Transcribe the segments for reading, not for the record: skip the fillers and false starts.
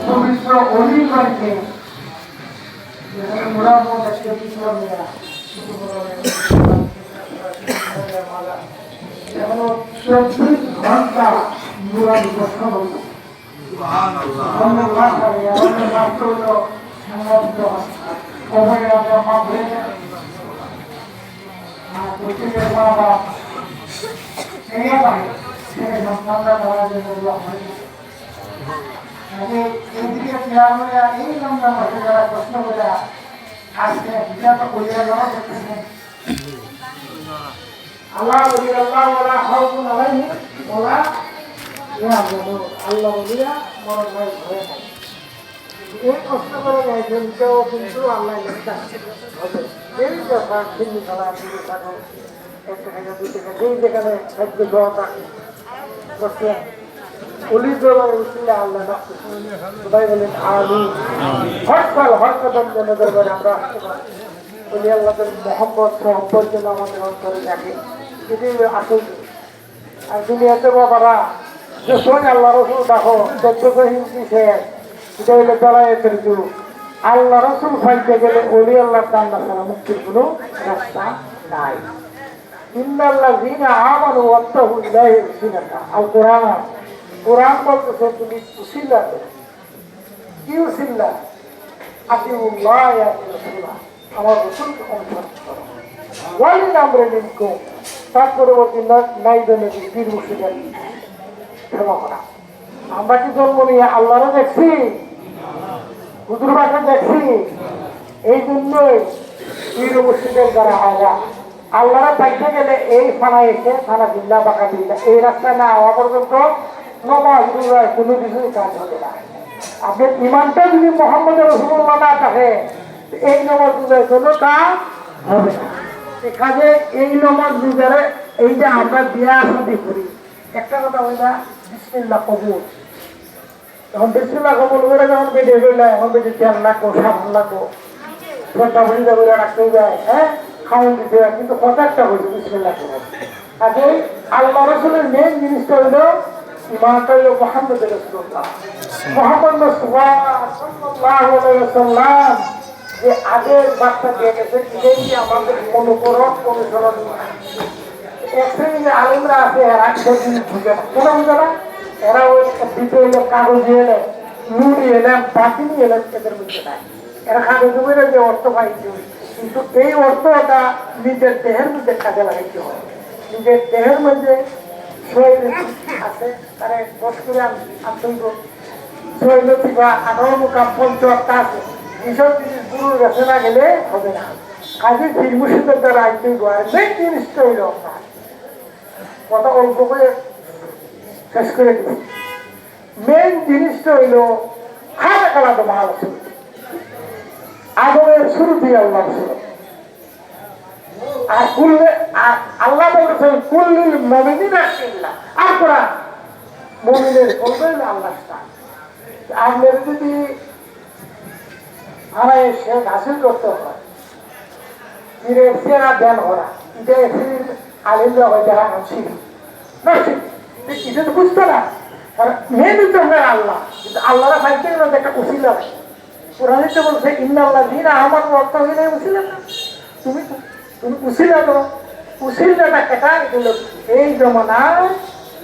পবিত্র অলির বাড়িতে মোড়ামোড় একটা বিষয় এখনো 24 ঘন্টা নুরানি বসা হল আমাদের ভাষায় আমাদের রাষ্ট্র হল সংবদ্ধ কবে আমরা মাপে প্রত্যেকের মা বাপ ছেলে সন্তানরা ধরা এইদিকে খেয়াল হলে এই লম্বা মাসে যারা প্রশ্ন করে আজকে বিচার করিয়া যাওয়া করতেছেন আল্লাহ ওলা খাওয়ান আলাইহি ওলা আল্লাহ বলিয়া মরণ ভাই ভয়ে থাকে এই কষ্ট করে গাইছেন কেউ কিন্তু আল্লাহ হবে এই ব্যাপার চিন্নি খেলা দিকে থাকো 1 টাকা 2 টাকা যেই যেখানে খাদ্য দেওয়া করছেন অলি দোলার উচিলে আল্লাহ সবাই বলেন আমিন হরকদম যেন দরবারে আমরা আসতে পারি অলি আল্লাহদের মহব্বত যেন আমাদের অন্তরে থাকে এটাই আসল। আর দুনিয়াতে বাবারা যে শোন আল্লাহ রসুল দেখো 14 হিন্দি শেষ এটা হইলে দলায়েতের যুগ। আল্লাহ রসুল ফাইতে গেলে অলি আল্লাহ তাল্লাহ ছাড়া মুক্তির কোনো রাস্তা নাই। ইন্নাল্লাযীনা আমানু ওয়াত্তাকু ইলাইহি সিনাতা আল কোরআন বলতেছে তুমি উসিলা কি উসিলা আতিউল্লাহ ইয়া রাসূলুল্লাহ আমার রাসূলকে অনুসরণ করো ওয়ালি আমরে মিনকুম তার পরবর্তী নাই দেনে বীর মুর্শিদের সেবা করা। আমরা কি জন্ম নিয়ে আল্লাহরে দেখছি হুজুর বাকে দেখছি এই জন্যই বীর মুর্শিদের দ্বারা আওয়া আল্লাহরা পাইতে গেলে এই থানা এসে থানা জিল্লা বাঁকা দিল্লা এই রাস্তায় না হওয়া পর্যন্ত নমাজ রোজায় কোনো কিছুই কাজ হবে না। আপনার ইমানটা যদি মোহাম্মদ রাসূলুল্লাহ না থাকে এই নমাজ রোজায় কোনো কাজ হবে না। কাজে এই নমাজ রোজারে এই যে আমরা বিয়া শাদী করি একটা কথা হয় না বিসমিল্লাহ কবুল এখন বিসমিল্লাহ কবুল করে যখন বেঁধে গেলে এখন বেঁধে তেল লাগবো সাবান লাগবো ঘন্টা বলি যাবে রাখতে যায় হ্যাঁ খাওয়ান দিতে হয় কিন্তু কথাটা হয়েছে বিসমিল্লাহ কবুল। কাজে আল্লাহ রাসূলের মেন জিনিসটা হলো ইমানটা হলো মুহাম্মদ রাসূলুল্লাহ মুহাম্মদ মুস্তাফা সাল্লাল্লাহু আলাইহি ওয়াসাল্লাম যে আগের বার্তা দিয়ে গেছে এই আমাদের অনুসরণ এক শ্রেণীর আলেমরা আছে এরা সেদিন বুঝে না কেন বুঝে না এরা ওই দিতে এলো কাগজ এলে নুড়ি এলাম বাকি নিয়ে এলাম এদের বুঝে না এরা কাগজ মেরে যে অর্থ পাইছে কিন্তু এই অর্থটা নিজের দেহের মধ্যে কাজে লাগাইতে হয়। নিজের দেহের মধ্যে শরীর আছে তারে 10 করে আন্তরিক শরীর বা 18 মুখা 50 আছে এইসব জিনিস গুরুর কাছে না গেলে হবে না। কাজে পীর মুর্শিদের দ্বারা আইতে মেন জিনিসটা হইল কথা অল্প করে শেষ করে দিচ্ছি। মেন জিনিসটা হইল খাওয়া খেলা তো ভালো ছিল আদমের শুরু দিয়ে আল্লাহ ছিল আর কুল্লে আল্লাহ বলতেছেন কুল্লিল মুমিনিনা ইল্লাহ আর কোরআন মুমিনের বলবেন আল্লাহ আপনার যদি আমার সে হাসিল করতে হয় পীরের সেরা ধ্যান করা এটা আলিমরা হয় দেখা শিখ কিছু তো বুঝতো না কারণ মেন হচ্ছে আপনার আল্লাহ কিন্তু আল্লাহরা ভাইতে গেলে একটা উচিলা হয় কোরআনে তো বলছে ইন্নাল্লাযীনা আমানু ওয়াত্তাকু ইলাইহি উসিলা তুমি উসিলা তো উসিলাটা কেটা এই জমানায়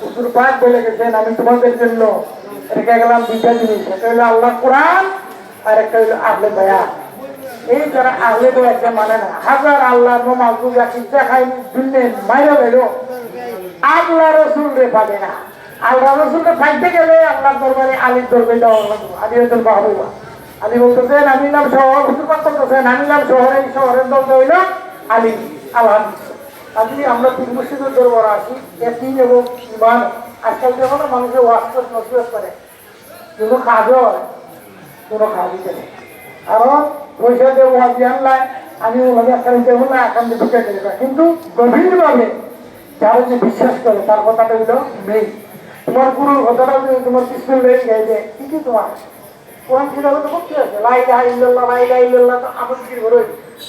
হুজুর পাক বলে গেছেন আমি তোমাদের জন্য রেখে গেলাম 2টা জিনিস একটা হলো আল্লাহ কোরআন আর একটা হলো আহলে বায়াত। এই যারা আহলে বায়াতকে মানে না হাজার আল্লাহ নমাজ রোজা কিচ্ছা খাইনি দুনিয়া মাইরা গেল আল্লাহ রসুল রে পাবে না। আল্লাহ রসুলকে পাইতে গেলে আল্লাহ দরবারে আলীর দরবারে যাওয়া লাগবে আলিয়াতুল বাহরুয়া আলী বলতেছেন আমি নাম শহর হুজুর পাক বলতেছেন আমি নাম শহর এই শহরের দরজা হইল আলী আলহামদুলিল্লাহ। আজকে আমরা পীর মুর্শিদের দরবারে আসি একদিন এবং ইমান আজকাল যখন মানুষের ওয়াজ নসিহত করে কোনো কাজ হয় কোনো কাজই করে কারণ পয়সা দিয়ে ওয়াজ জানলায় আমি ওনাদের একটা দেবো না এখন ঢুকে দেবে কিন্তু গভীরভাবে যারা যে বিশ্বাস করে তার কথাটা হইল নেই তোমার গুরুর কথাটা যদি তোমার পিস্তল লেগে গেছে কি তোমার কোরআন কিতাবে তো কি আছে লা ইলাহা ইল্লাল্লাহ লা ইলাহা ইল্লাল্লাহ তো আপন কি করে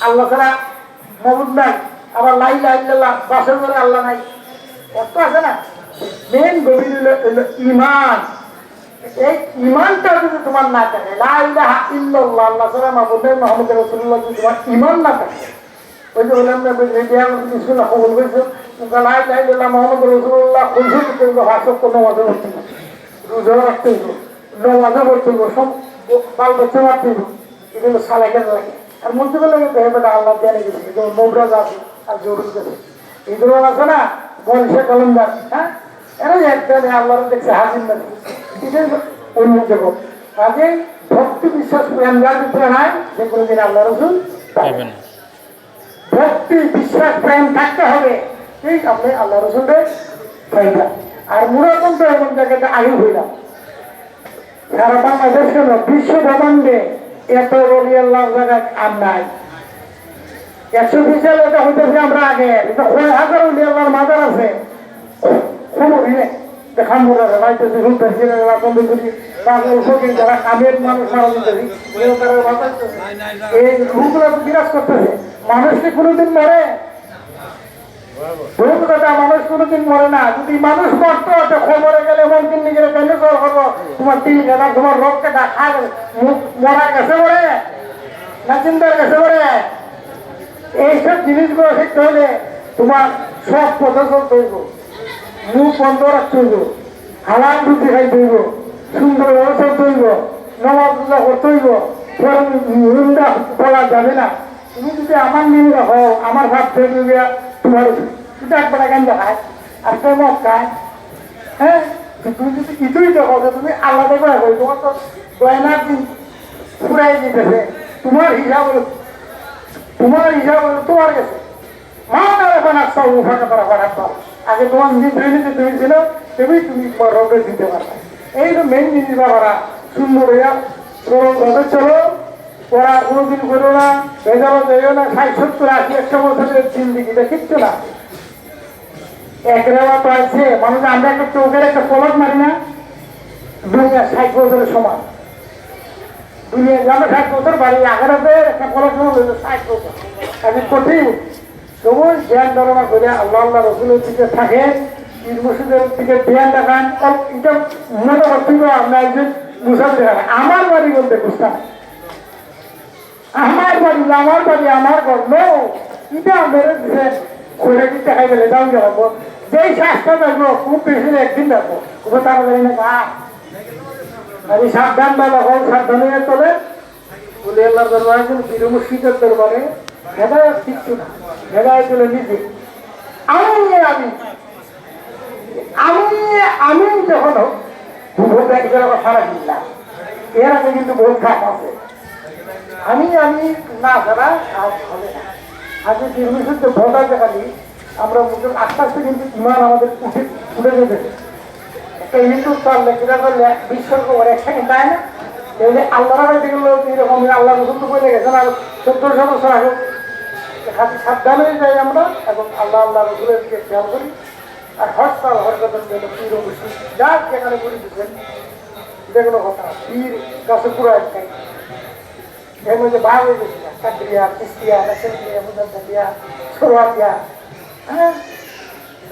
আল্লাহ ছাড়া মাবুদ নাই আবার লা ইলাহা ইল্লাল্লাহ বাসের করে আল্লাহ নাই অর্থ আছে না। মেন গভীর হলো ঈমান এই ইমানটা যদি তোমার না থাকে, লা ইলাহা ইল্লাল্লাহ আল্লাহ ছাড়া মাবুদ নেই মুহাম্মদ রাসূলুল্লাহ, যদি তোমার ইমান না থাকে, ওই যে বললাম না বিয়া বিসমিল্লাহ কবুল করেছো, তোমরা লা ইলাহা ইল্লাল্লাহ মুহাম্মদ রাসূলুল্লাহ কইছো, তোমরা হাসব কোনো ওয়াজব করতে না, রোজা রাখতে হবে, নামাজও পড়তে হবে, সব বাল বাচ্চা মারতে হবে, এগুলো সালাকের লাগে। আর মধ্যে লাগে বেটা আল্লাহ জানে গেছে, যেমন নবরাজ আছে আর জরুরি আছে, এগুলো আছে না বলছে কলমদার, হ্যাঁ এরা একটা আল্লাহ দেখছে হাজির না, এটাই অন্য জগৎ। কাজে ভক্তি বিশ্বাস প্রেম যার ভিতরে নাই, যে কোনোদিন আল্লাহ রসুল পাবেন। ভক্তি বিশ্বাস প্রেম থাকতে হবে, ঠিক আপনি আল্লাহ রসুলের পাইবেন। আর মুরাদন তো এমন জায়গাটা আগে হইলাম, সারা বাংলাদেশ কেন বিশ্ব ব্রহ্মাণ্ডে এত বলি আল্লাহ জায়গায় আর নাই। 120 সালে এটা হইতেছে আমরা আগে, এটা 1000 উলি আল্লাহর মাজার আছে, কোনো দেখান বলে রাইতেছে শুনতেছি পাগল ফকির যারা কামের মানুষ মারা যেতেছি, এই রূপগুলো বিরাজ করতেছে। মানুষকে কোনোদিন মরে? ভূত কথা, মানুষ কোনোদিন মরে না। যদি মানুষ মরত খবরে গেলে এমন দিন নিজের কেন জল হবো, তোমার তিল কাটা, তোমার রোগ কাটা, মরা গেছে মরে না চিন্তার গেছে মরে। এইসব জিনিসগুলো শিখতে হলে তোমার সব পথে চলতে হইব, মুখ বন্ধ রাখতে হইব, হালাল রুটি খাইতে হইব, সুন্দর চলতে হইব, নমাজ পূজা করতে হইব, নিন্দা বলা যাবে না। তুমি যদি আমার নিন্দা হও, আমার ভাব থেকে তোমার দুটো একবার গান দেখায় আর মত খায়, হ্যাঁ তুমি যদি কিছুই দেখো, তুমি আল্লাহ দেখো, তোমার তো গয়নার দিন ফুরাই দিতেছে, তোমার হিসাব হলো তোমার কাছে আগে তোমার নিজে তুমি ছিল, তুমি তোমার রোগে দিতে পারবে। এই তো মেন জিনিস বাবারা, সুন্দর হইয়া রোগে চলো, ওরা কোনোদিন করো না, ভেজালো যাইও না, 60, 70, 80, 100 বছরের জিন্দিগিটা কিচ্ছু না। এক রেওয়া তো আছে মানুষ, আমরা একটা চোখের একটা পলক মারি না, দুনিয়া 60 বছরের সমান। দুনিয়া আমরা 60 বছর বাড়ি, আগের একটা পলক সমান 60 বছর, আমি কঠিন। তবু ধ্যান ধারণা করে আল্লাহ আল্লাহ রসুলের দিকে থাকে, ঈদ মসজিদের দিকে ধ্যান দেখান। এটা মনে করতে আমরা একজন মুসাফির দেখান, আমার বাড়ি বলতে বুঝতাম, আমার বাড়ি আমার ঘর নো, এটা মেরে দিচ্ছে করে দিতে দেখাই গেলে দাম যাবো, যেই শ্বাসটা থাকবো খুব বেশি একদিন থাকবো, ওখানে তাড়াতাড়ি না গা আমি সাবধান বা তখন সাবধান হয়ে চলে বলে আল্লাহর দরবারে বীর মুর্শিদের দরবারে হেদায়ত কিচ্ছু না, হেদায়ত হলো নিজে। আমি যখন ভোট একজন সারা দিলাম, এর আগে কিন্তু ভোট খাপ আছে, আমি না ছাড়া কাজ হবে না। আজকে বীর মুর্শিদের ভোটার দেখালি আমরা আস্তে আস্তে কিন্তু ইমান আমাদের উঠে যেতেছে। একটা হিন্দু চললে কিনা করলে বিশ্বর্গ করে একসাথে দেয় না, তাহলে আল্লাহরা বাড়িতে গেলেও এরকম আল্লাহ রসুল বলে গেছেন আর 1400 বছর আগে। খালি সাবধান হয়ে যাই আমরা এবং আল্লাহ রসুলের দিকে খেয়াল করি। আর হরতাল হরকতের জন্য পীর অবশ্যই যা যেখানে করে দিচ্ছেন, এটা কোনো কথা না। পীর গাছে পুরো একটাই, এর মধ্যে ভাগ হয়ে গেছিল কাকরিয়া, কিস্তিয়া, নাসিরিয়া, মুজাদ্দিয়া, সোরাতিয়া, হ্যাঁ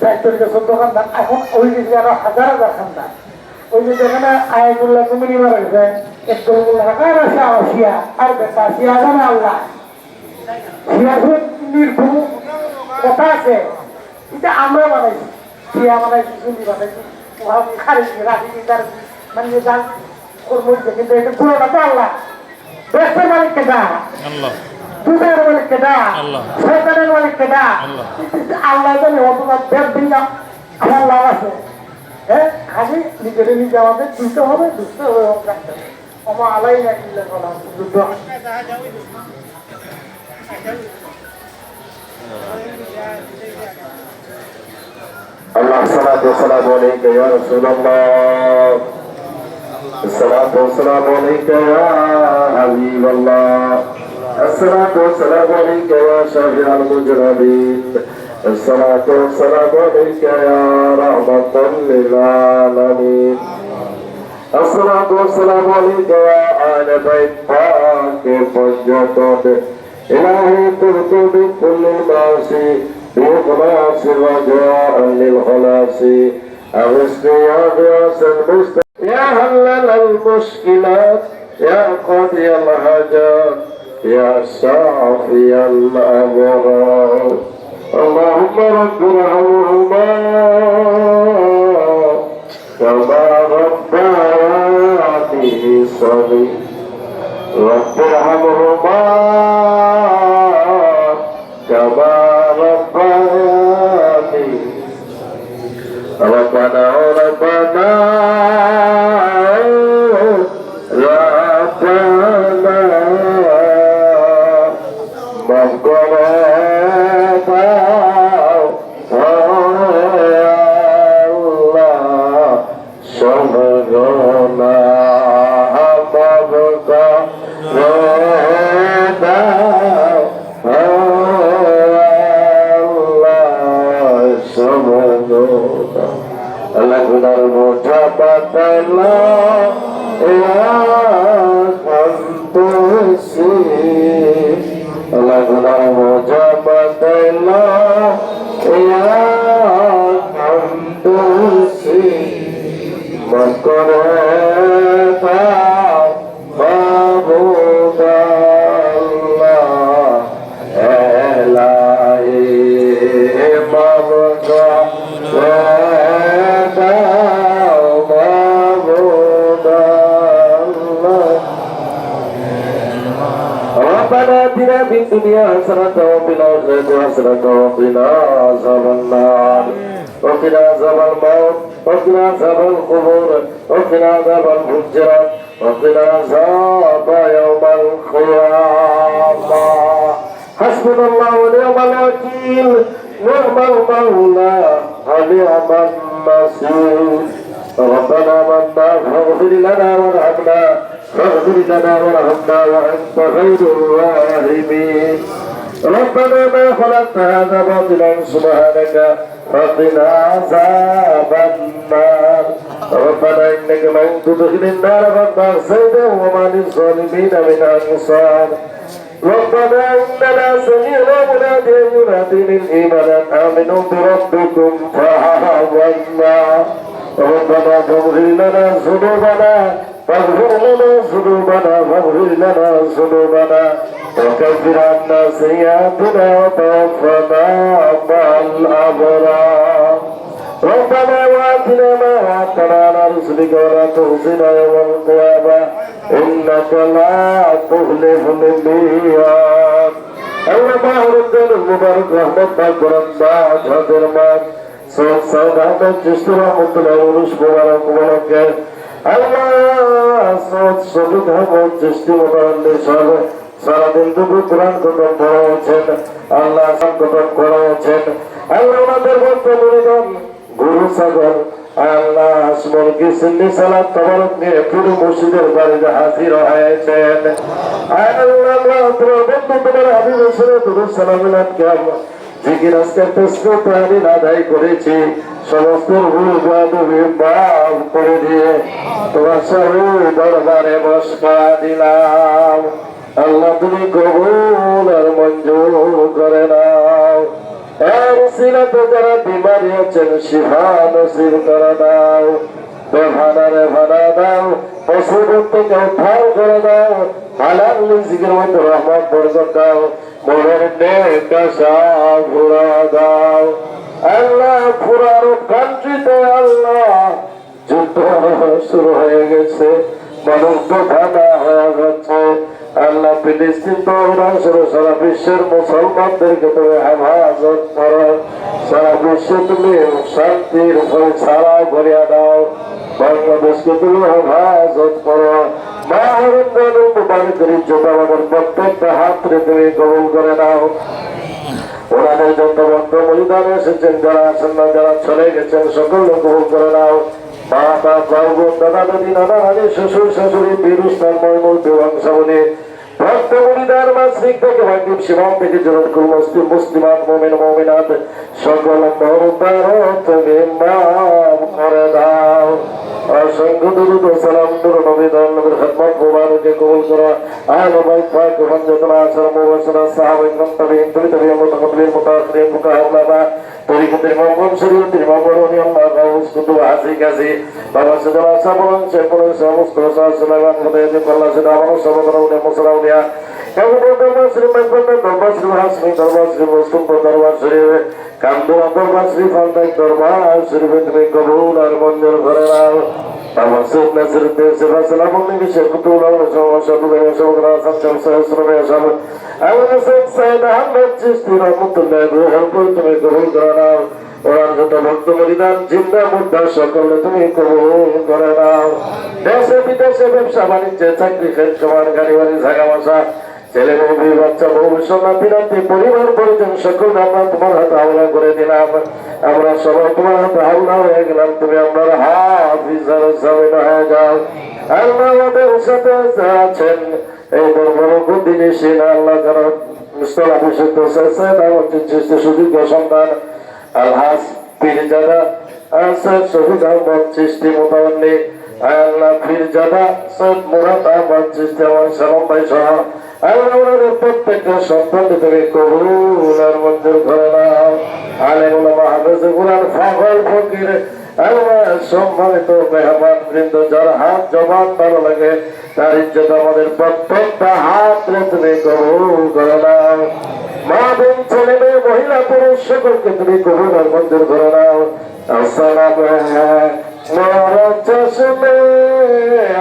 14 খানদান, এখন ওই গেছে আরো হাজার খানদান। ওই যে যেখানে আয়াতুল্লাহ কুমিনি মারা গেছে, একদম শিয়া আর বেটা শিয়া জানে আল্লাহ, নির্ভুল কথা আছে, এটা আমরা বানাইছি, শিয়া বানাইছি, সুন্নি বানাইছি, খারিজি রাখি তার মানে যার কর্ম, কিন্তু এটা পুরোটা তো আল্লাহ। দেশের মালিক কেটা? দুধের মালিক কেটা? শয়তানের মালিক কেটা? আল্লাহ জানে। অথবা দেড় দিন আমার লাভ আছে, হ্যাঁ খালি নিজের নিজে আমাদের দুটো হবে, দুটো হবে রাখতে হবে। আমার আলাই না কিনলে বলা যুদ্ধ। আল্লাহ সালাতু ওয়া সালামু আলাইকা ইয়া রাসূলুল্লাহ, আসসালাতু ওয়া সালামু আলাইকা ইয়া হাবিবাল্লাহ, আসসালাতু ওয়া সালামু আলাইকা ইয়া শাফি'আল মুজরিমিন, আসসালাতু ওয়া সালামু আলাইকা ইয়া রাহমাতাল লিল আলামিন, আসসালাতু ওয়া সালামু আলাইকা ইয়া আহলে বাইত পাকের পঞ্জতন, ইলাহি তুরতু বিকুল্লিল মাসি بإخلاص رجاء للخلاص أغثني يا غياث المستقيم يا هل المشكلات يا قاضي الحاجات يا شافي الأمراض اللهم رب ارحمهما كما ربياني صغيرا رب ارحمهما كما ربياني ربنا ربنا آتنا في الدنيا حسنة وفي الآخرة حسنة وقنا عذاب النار وقنا عذاب الموت وقنا عذاب القبور وقنا عذاب الفجرات وقنا عذاب يوم القيامة حسبنا الله ونعم الوكيل نعم المولى ونعم النصير ربنا منا فاغفر لنا وارحمنا فاغفر لنا وارحمنا وانت خير الراحمين ربنا ما خلقت هذا باطلا سبحانك فقنا عذاب النار ربنا انك من تدخل النار فقد اخزيته وما للظالمين من انصار ربنا اننا سمعنا مناديا ينادي للايمان ان امنوا بربكم فآمنا ربنا فاغفر لنا ذنوبنا فاغفر لنا ذنوبنا وكفر عنا سيئاتنا وتوفنا مع الابرار ربنا واتنا ما وعدتنا على رسلك ولا تخزنا يوم القيامه انك لا تخلف الميعاد اللهم ربنا المبارك رحمتك ورحمة حضرمات سيد سيد احمد چشتی رحمت الله ورش مبارک আল্লাহ শহীদ আহমদ চিশতি মোবারক সাহেব সারাদিন দুপুর কোরআন খতম করা হচ্ছেন আল্লাহ খতম করা হচ্ছেন আল্লাহ আমাদের বর্তমান গুরু সাগর আল্লাহ আসমল কি সিন্নি সালাত তবরক নিয়ে পুরো মসজিদের বাড়িতে হাজির হয়েছেন আল্লাহ তোমার তোমার হাবিব রসুলের দুরূদ সালামিনাতকে আমরা জিকির আজকের তসবিহ তাহলিল আদায় করেছি সমস্ত ভুল বাদবি মাফ করে দিয়ে তোমার সরু দরবারে মস্কা দিলাম আল্লাহ তুমি কবুল আর মঞ্জুর করে নাও এর সিলাতে যারা বিমারি আছেন শিফা নসিব করে দাও বেভানারে ভানা দাও মুসিবত থেকে উদ্ধার করে দাও হালাল রিজিকের মধ্যে রহমত বরকত দাও মনের নেক আশা ঘুরা দাও আল্লাহ পুরো আরব কান্ট্রিতে আল্লাহ যুদ্ধ শুরু হয়ে গেছে মানুষ ঠান্ডা হয়ে যাচ্ছে আল্লাহ ফিলিস্তিন তো সারা বিশ্বের মুসলমানদেরকে তুমি হেফাজত করো সারা বিশ্ব তুমি শান্তির ফলে ছাড়া ভরিয়া দাও বাংলাদেশকে তুমি হেফাজত করো আমাদের প্রত্যেকটা হাতরে তুমি কবুল করে নাও ওনাদের যত ভক্ত মহিলারা এসেছেন যারা আছেন না যারা চলে গেছেন সকলকে কবুল করে নাও মা বাপ ভাই বোন দাদা দাদি নানা নানি শ্বশুর শাশুড়ি বীরুস্থান ময়মূল বংশাবলী ভক্ত মহিলার মাসিক থেকে ভাগ্যিব সীমান্ত থেকে জনকুল মুসলিমাত মুমিন মুমিনাত সকল তুমি মাফ করে দাও অসংখ্য দুরূদ ও সালাম নূর নবী দয়াল নবীর খিদমত মুবারকে কবুল করো আহলে বাইত পাক এবং যত আশর মুবাশশিরা সাহাবায়ে کرام তাবিঈন তাবিঈন মুতাকাব্বিরিন মুতাআখিরিন ফুকাহা উলামা তরিকতের ইমাম শরীয়তের ইমাম বড়নি আল্লাহ গাউস কুতুব হাসি কাজী বাবা সাদরা সাবরান শেখুল সমস্ত সাহাবান মুতায়াজ্জিব আল্লাহ সাদা আমার সাবরাউনে মুসরাউনিয়া এবং দরবার শ্রী মকবুল দরবার শ্রী হাসমি দরবার শ্রী মুস্তফা দরবার শ্রী কান্দু দরবার শ্রী ফান্দাই দরবার শ্রী তুমি কবুল আর মঞ্জুর করে নাও আমার সুখ নাসির দেশে সালাম নবী শেখুল সাবরান সাবরান সাবরান সাবরান আমার সুখ সাইদ আহমদ চিশতি রহমাতুল্লাহ রহমতুল তুমি কবুল করে নাও ওরার যত ভক্ত মরিদান জিন্দা মুদ্রা সকলে তুমি কবুল করে নাও দেশে বিদেশে ব্যবসা বাণিজ্যে চাকরি খেত সমান গাড়ি বাড়ি ঝাগা বাসা ছেলে মেয়ে বাচ্চা ভবিষ্যৎ নাতি নাতি পরিবার পরিজন সকল আমরা তোমার হাতে হাওলা করে দিলাম আমরা সবাই তোমার হাতে হাওলা হয়ে গেলাম তুমি আপনার হাফিজার জামিন হয়ে যাও আল্লাহ আমাদের সাথে আছেন এই বড় দিনে আল্লাহ কারণ মুস্তফা অভিষেক সৈয়দ আহমদ চিশতি সুযোগ্য সন্তান আলহাজ পীরজাদা সৈয়দ শফিক আহমদ চিশতি মোতাবন্নি আল্লাহ পীরজাদা সৈয়দ মুরাদ আহমদ চিশতি আমার সালাম ভাই সহ আল্লাহ ওনাদের প্রত্যেকটা সন্তানকে তুমি কবুল আর মঞ্জুর করে নাও আলেম উলামা হাফেজে কুরআন ফাগল ফকির আল্লাহ সম্মানিত মেহমান বৃন্দ যার হাত জবান ভালো লাগে তার ইজ্জত আমাদের প্রত্যেকটা হাত তুমি কবুল করে নাও মা বোন ছেলে মেয়ে মহিলা পুরুষ সকলকে তুমি কবুল আর মঞ্জুর করে নাও আসসালামু আলাইকুম চশমে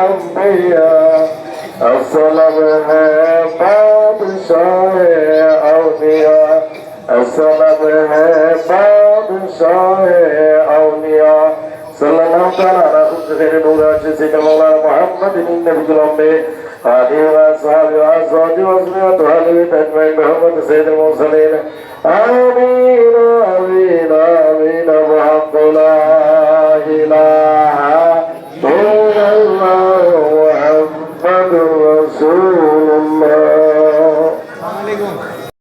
আম্বিয়া আসসালামু আলাইকুম বাদশাহে আউলিয়া আসসালামু আলাইকুম বাদশাহে আউলিয়া সাল্লাল্লাহু তাআলা আলা খায়রি নূরাতি সাইয়্যিদিনা মাওলানা মুহাম্মাদিন নবিয়্যিল উম্মি আলিহি ওয়া সাহবিহি ওয়া আজওয়াজিহি ওয়া যুররিyyatihi ওয়া আহলিহি আজমাইন বিহুরমাতি সাইয়্যিদিল মুরসালিন আমিন আমিন আমিন মুহাম্মাদুর লা ইলাহা ইল্লাল্লাহু মুহাম্মাদুর রাসূলুল্লাহ।